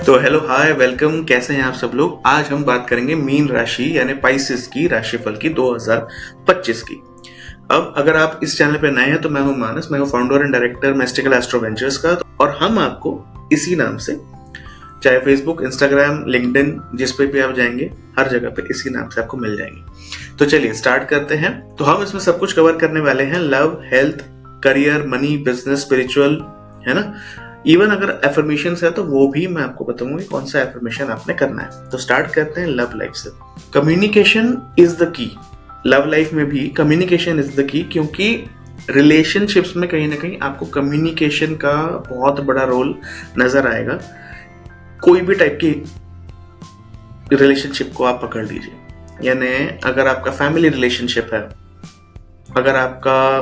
तो hello hi welcome, कैसे हैं आप सब लोग। आज हम बात करेंगे मीन राशि यानी पाइसेस की राशिफल की 2025 की। अब अगर आप इस चैनल पे नए हैं तो मैं हूं मानस, मैं हूं founder and director mystical astro ventures का। और हम आपको इसी नाम से, चाहे फेसबुक, इंस्टाग्राम, लिंक्डइन, जिस पे भी आप जाएंगे हर जगह पे इसी नाम से आपको मिल जाएंगे। तो चलिए स्टार्ट करते हैं। तो हम इसमें सब कुछ कवर करने वाले हैं, love, health, career, money, business, spiritual, है ना। इवन अगर एफर्मेशन है तो वो भी मैं आपको बताऊंगा कि कौन सा एफर्मेशन आपने करना है। तो स्टार्ट करते हैं लव लाइफ से। Communication is the key. Love life में भी कम्युनिकेशन इज द की, क्योंकि रिलेशनशिप्स में कहीं ना कहीं आपको कम्युनिकेशन का बहुत बड़ा रोल नजर आएगा। कोई भी टाइप की रिलेशनशिप को आप पकड़ लीजिए, यानी अगर आपका फैमिली रिलेशनशिप है, अगर आपका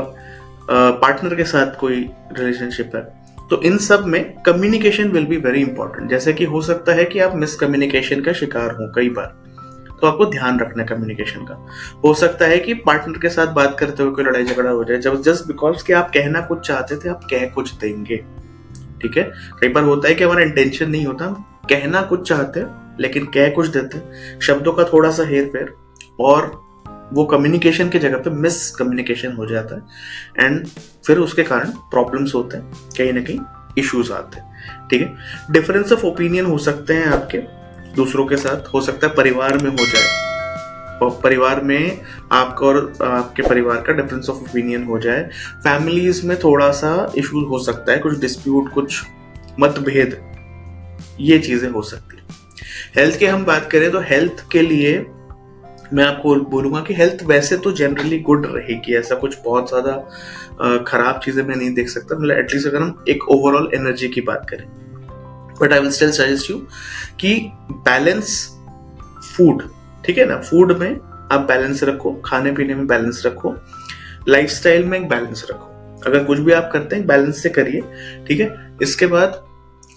पार्टनर के साथ कोई रिलेशनशिप है, तो इन सब में communication will be very important. जैसे कि हो सकता है कि आप मिसकम्युनिकेशन का शिकार हो कई बार, तो आपको ध्यान रखना है कम्युनिकेशन का। हो सकता है कि पार्टनर के साथ बात करते हुए कोई लड़ाई झगड़ा हो जाए, जब जस्ट बिकॉज कि आप कहना कुछ चाहते थे, आप कह कुछ देंगे। ठीक है, कई बार होता है कि हमारा इंटेंशन नहीं होता, हम कहना कुछ चाहते हैं लेकिन कह कुछ देते हैं, शब्दों का थोड़ा सा हेर फेर, और वो कम्युनिकेशन की जगह पे मिस कम्युनिकेशन हो जाता है एंड फिर उसके कारण प्रॉब्लम्स होते हैं, कहीं ना कहीं इश्यूज आते हैं। ठीक है, डिफरेंस ऑफ ओपिनियन हो सकते हैं आपके दूसरों के साथ, हो सकता है परिवार में हो जाए, और परिवार में आपका और आपके परिवार का डिफरेंस ऑफ ओपिनियन हो जाए। फैमिलीज में थोड़ा सा इशू हो सकता है, कुछ डिस्प्यूट, कुछ मतभेद, ये चीजें हो सकती है। हेल्थ की हम बात करें तो हेल्थ के लिए मैं आपको बोलूंगा कि हेल्थ वैसे तो जनरली गुड रहेगी, ऐसा कुछ बहुत ज्यादा खराब चीजें मैं नहीं देख सकता, मतलब एटलीस्ट अगर हम एक ओवरऑल एनर्जी की बात करें। But I will still suggest you कि बैलेंस फूड, ठीक है ना, फूड में आप बैलेंस रखो, खाने पीने में बैलेंस रखो, लाइफस्टाइल में एक बैलेंस रखो। अगर कुछ भी आप करते हैं बैलेंस से करिए। ठीक है, इसके बाद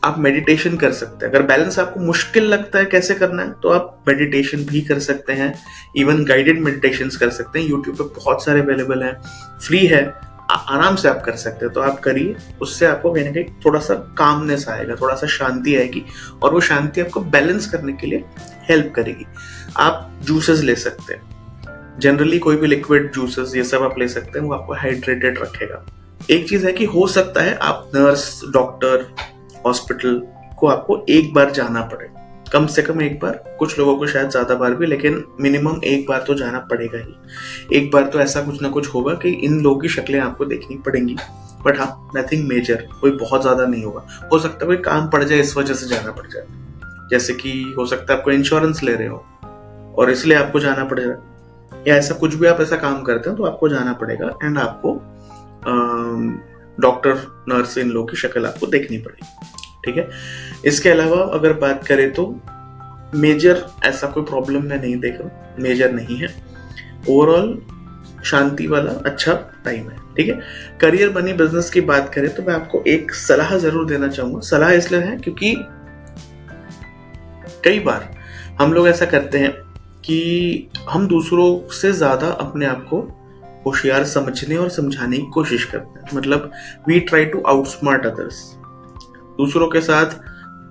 आप मेडिटेशन कर सकते हैं। अगर बैलेंस आपको मुश्किल लगता है कैसे करना है, तो आप मेडिटेशन भी कर सकते हैं, इवन गाइडेड मेडिटेशन कर सकते हैं। यूट्यूब पे बहुत सारे अवेलेबल हैं, फ्री है, आराम से आप कर सकते हैं। तो आप करिए, उससे आपको कहीं ना कहीं थोड़ा सा कामनेस आएगा, थोड़ा सा शांति आएगी, और वो शांति आपको बैलेंस करने के लिए हेल्प करेगी। आप जूसेस ले सकते हैं, जनरली कोई भी लिक्विड जूसेस ये सब आप ले सकते हैं, वो आपको हाइड्रेटेड रखेगा। एक चीज है कि हो सकता है आप नर्स, डॉक्टर, हॉस्पिटल को आपको एक बार जाना पड़े, कम से कम एक बार, कुछ लोगों को शायद ज्यादा बार भी, लेकिन मिनिमम एक बार तो जाना पड़ेगा ही। एक बार तो ऐसा कुछ ना कुछ होगा कि इन लोगों की शक्लें आपको देखनी पड़ेंगी। बट हाँ, नथिंग मेजर, कोई बहुत ज्यादा नहीं होगा। हो सकता है कोई काम पड़ जाए, इस वजह से जाना पड़ जाए, जैसे कि हो सकता है आपको इंश्योरेंस ले रहे हो और इसलिए आपको जाना पड़ेगा, या ऐसा कुछ भी आप ऐसा काम करते हो तो आपको जाना पड़ेगा एंड आपको डॉक्टर, नर्स, इन लोगों की शक्ल आपको देखनी पड़ेगी। ठीक है, इसके अलावा अगर बात करें तो मेजर ऐसा कोई प्रॉब्लम मैं नहीं देख रहा, मेजर नहीं है। ओवरऑल शांति वाला अच्छा टाइम है। ठीक है, करियर, मनी, बिजनेस की बात करें तो मैं आपको एक सलाह जरूर देना चाहूंगा। सलाह इसलिए है क्योंकि कई बार हम लोग ऐसा करते हैं कि हम दूसरों से ज्यादा अपने आप को होशियार समझने और समझाने की कोशिश करते हैं। मतलब we try to outsmart others, दूसरों के साथ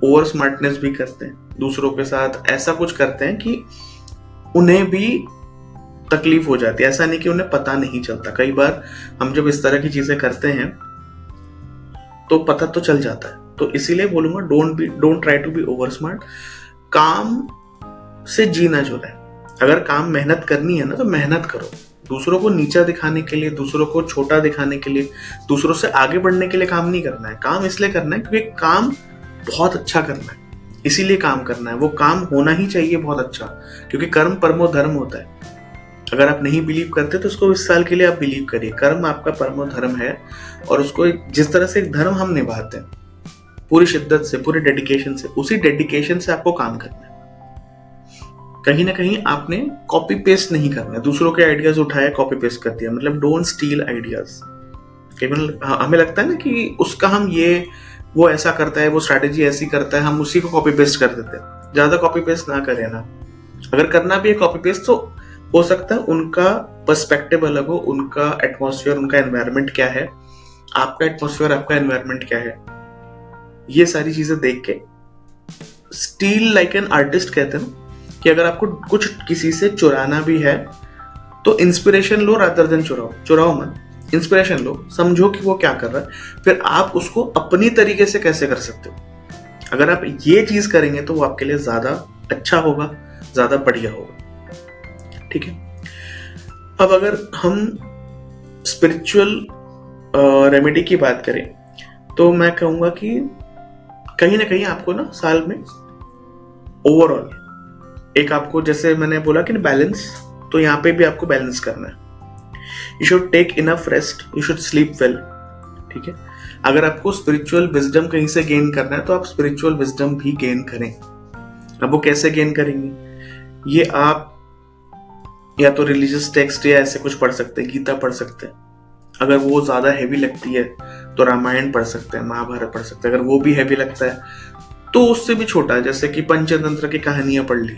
ओवर स्मार्टनेस भी करते हैं, दूसरों के साथ ऐसा कुछ करते हैं कि उन्हें भी तकलीफ हो जाती है। ऐसा नहीं कि उन्हें पता नहीं चलता, कई बार हम जब इस तरह की चीजें करते हैं तो पता तो चल जाता है। तो इसीलिए बोलूंगा don't try to be over smart. काम से जीना जो है, अगर काम मेहनत करनी है ना तो मेहनत करो। दूसरों को नीचा दिखाने के लिए, दूसरों को छोटा दिखाने के लिए, दूसरों से आगे बढ़ने के लिए काम नहीं करना है। काम इसलिए करना है क्योंकि काम बहुत अच्छा करना है, इसीलिए काम करना है। वो काम होना ही चाहिए बहुत अच्छा, क्योंकि कर्म परमो धर्म होता है। अगर आप नहीं बिलीव करते तो उसको इस साल के लिए आप बिलीव करिए, कर्म आपका परमो धर्म है, और उसको जिस तरह से एक धर्म हम निभाते हैं पूरी शिद्दत से, पूरे डेडिकेशन से, उसी डेडिकेशन से आपको काम करना है। कहीं ना कहीं आपने कॉपी पेस्ट नहीं करना है, दूसरों के आइडियाज उठाया कॉपी पेस्ट कर दिया, मतलब डोंट स्टील आइडियाज। केवल हमें लगता है ना कि उसका हम ये, वो ऐसा करता है, वो स्ट्रैटेजी ऐसी करता है, हम उसी को कॉपी पेस्ट कर देते हैं। ज्यादा कॉपी पेस्ट ना करें ना, अगर करना भी है कॉपी पेस्ट तो हो सकता है उनका पर्सपेक्टिव अलग हो, उनका एटमॉस्फेयर, उनका एनवायरनमेंट क्या है, आपका एटमॉस्फेयर, आपका एनवायरनमेंट क्या है, ये सारी चीजें देख के स्टील लाइक एन आर्टिस्ट कहते हैं ना, कि अगर आपको कुछ किसी से चुराना भी है तो इंस्पिरेशन लो रादर देन चुराओ मत, इंस्पिरेशन लो, समझो कि वो क्या कर रहा है, फिर आप उसको अपनी तरीके से कैसे कर सकते हो। अगर आप ये चीज करेंगे तो वो आपके लिए ज्यादा अच्छा होगा, ज्यादा बढ़िया होगा। ठीक है, अब अगर हम स्पिरिचुअल रेमेडी की बात करें तो मैं कहूंगा कि कहीं ना कहीं आपको ना साल में ओवरऑल एक आपको, जैसे मैंने बोला कि बैलेंस, तो यहाँ पे भी आपको बैलेंस करना है। You should take enough rest, you should sleep well. ठीक है, अगर आपको स्पिरिचुअल विजडम कहीं से गेन करना है तो आप स्पिरिचुअल विजडम भी गेन करें। अब वो कैसे गेन करेंगे, ये आप या तो रिलीजियस टेक्स्ट या ऐसे कुछ पढ़ सकते हैं, गीता पढ़ सकते हैं। अगर वो ज्यादा हैवी लगती है तो रामायण पढ़ सकते हैं, महाभारत पढ़ सकते हैं। अगर वो भी हैवी लगता है तो उससे भी छोटा, जैसे कि पंचतंत्र की कहानियां पढ़ ली,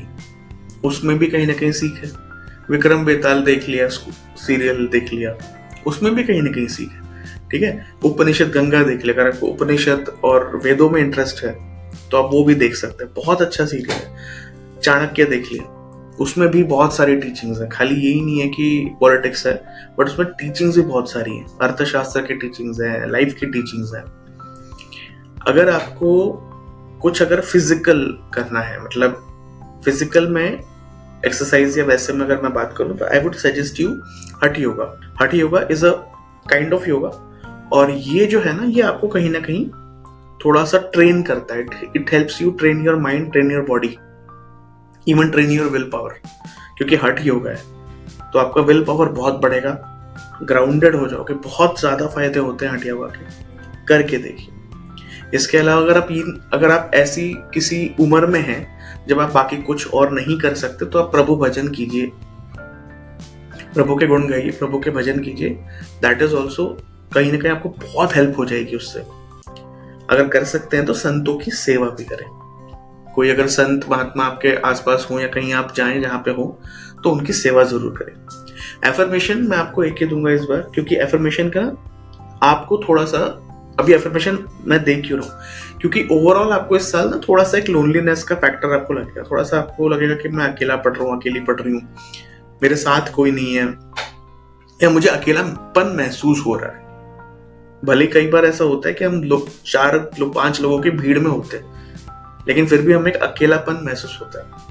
उसमें भी कहीं ना कहीं सीख है। विक्रम बेताल देख लिया, सीरियल देख लिया, उसमें भी कहीं ना कहीं सीख है। ठीक है, उपनिषद गंगा देख लिया, अगर आपको उपनिषद और वेदों में इंटरेस्ट है तो आप वो भी देख सकते हैं, बहुत अच्छा सीरियल है। चाणक्य देख लिया, उसमें भी बहुत सारी टीचिंग्स है, खाली यही नहीं है कि पॉलिटिक्स है, बट उसमें टीचिंग्स भी बहुत सारी हैं, अर्थशास्त्र की टीचिंग्स है, लाइफ की टीचिंग्स है। अगर आपको कुछ अगर फिजिकल करना है, मतलब फिजिकल में एक्सरसाइज या वैसे में अगर मैं बात करूं तो आई वुड सजेस्ट यू हठ योगा। हठ yoga is a kind of yoga, और ये जो है ना, ये आपको कहीं ना कहीं थोड़ा सा ट्रेन करता है। It helps you train your mind, train your body, even train your will power. क्योंकि हठ योगा है तो आपका विल पावर बहुत बढ़ेगा, ग्राउंडेड हो जाओगे, बहुत ज्यादा फायदे होते हैं हठ योगा के, करके देखिए। इसके अलावा अगर आप ऐसी किसी उम्र में हैं जब आप बाकी कुछ और नहीं कर सकते तो आप प्रभु भजन कीजिए, प्रभु के गुण गाइए, प्रभु के भजन कीजिए। दैट इज ऑल्सो कहीं ना कहीं आपको बहुत हेल्प हो जाएगी उससे। अगर कर सकते हैं तो संतों की सेवा भी करें। कोई अगर संत महात्मा आपके आसपास हो या कहीं आप जाएं जहां पे हो तो उनकी सेवा जरूर करें। एफर्मेशन मैं आपको एक ही दूंगा इस बार, क्योंकि एफर्मेशन का आपको थोड़ा सा, अभी एफर्मेशन मैं देख क्यों रहा हूँ, क्योंकि ओवरऑल आपको इस साल ना थोड़ा सा एक लोनलीनेस का फैक्टर आपको लगेगा। थोड़ा सा आपको लगेगा कि मैं अकेला पढ़ रहा हूँ, अकेली पढ़ रही हूँ, मेरे साथ कोई नहीं है, या मुझे अकेलापन महसूस हो रहा है। भले कई बार ऐसा होता है कि हम लोग 4-5 लोगों की भीड़ में होते हैं, लेकिन फिर भी हमें एक अकेलापन महसूस होता है।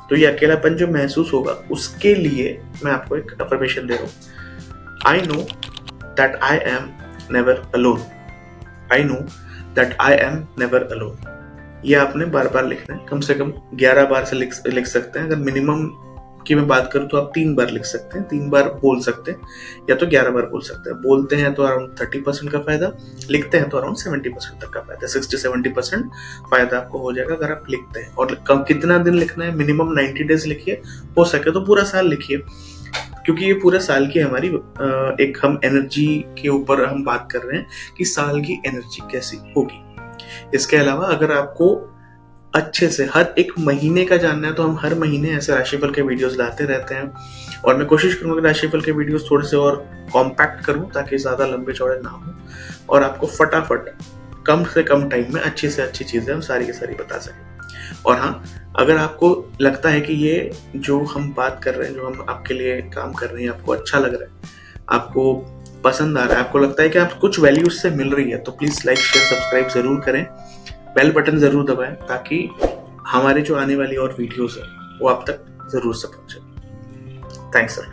तो ये अकेलापन जो महसूस होगा उसके लिए मैं आपको एक अफर्मेशन दे रहा हूँ। I know that I am never alone, I know that I am never alone. ये आपने बार बार लिखना है, कम से कम 11 बार से लिख सकते हैं। अगर मिनिमम की मैं बात करूं तो आप 3 बार लिख सकते हैं, 3 बार बोल सकते हैं, या तो 11 बार बोल सकते हैं। बोलते हैं तो अराउंड 30% का फायदा, लिखते हैं तो अराउंड 70% तक का फायदा, 60-70% फायदा आपको हो जाएगा अगर आप लिखते हैं। और कितना दिन लिखना है, मिनिमम 90 डेज लिखिए, हो सके तो पूरा साल लिखिए, क्योंकि ये पूरे साल की हमारी एक हम एनर्जी के ऊपर हम बात कर रहे हैं कि साल की एनर्जी कैसी होगी। इसके अलावा अगर आपको अच्छे से हर एक महीने का जानना है तो हम हर महीने ऐसे राशिफल के वीडियोस लाते रहते हैं, और मैं कोशिश करूंगा कि राशिफल के वीडियोस थोड़े से और कॉम्पैक्ट करूं ताकि ज्यादा लंबे चौड़े ना हो, और आपको फटाफट कम से कम टाइम में अच्छी से अच्छी चीजें हम सारी की सारी बता सकें। और हाँ, अगर आपको लगता है कि ये जो हम बात कर रहे हैं, जो हम आपके लिए काम कर रहे हैं, आपको अच्छा लग रहा है, आपको पसंद आ रहा है, आपको लगता है कि आप कुछ वैल्यू उससे मिल रही है, तो प्लीज लाइक शेयर सब्सक्राइब जरूर करें, बेल बटन जरूर दबाएं, ताकि हमारे जो आने वाली और वीडियोस है वो आप तक जरूर से पहुंचे। Thanks sir.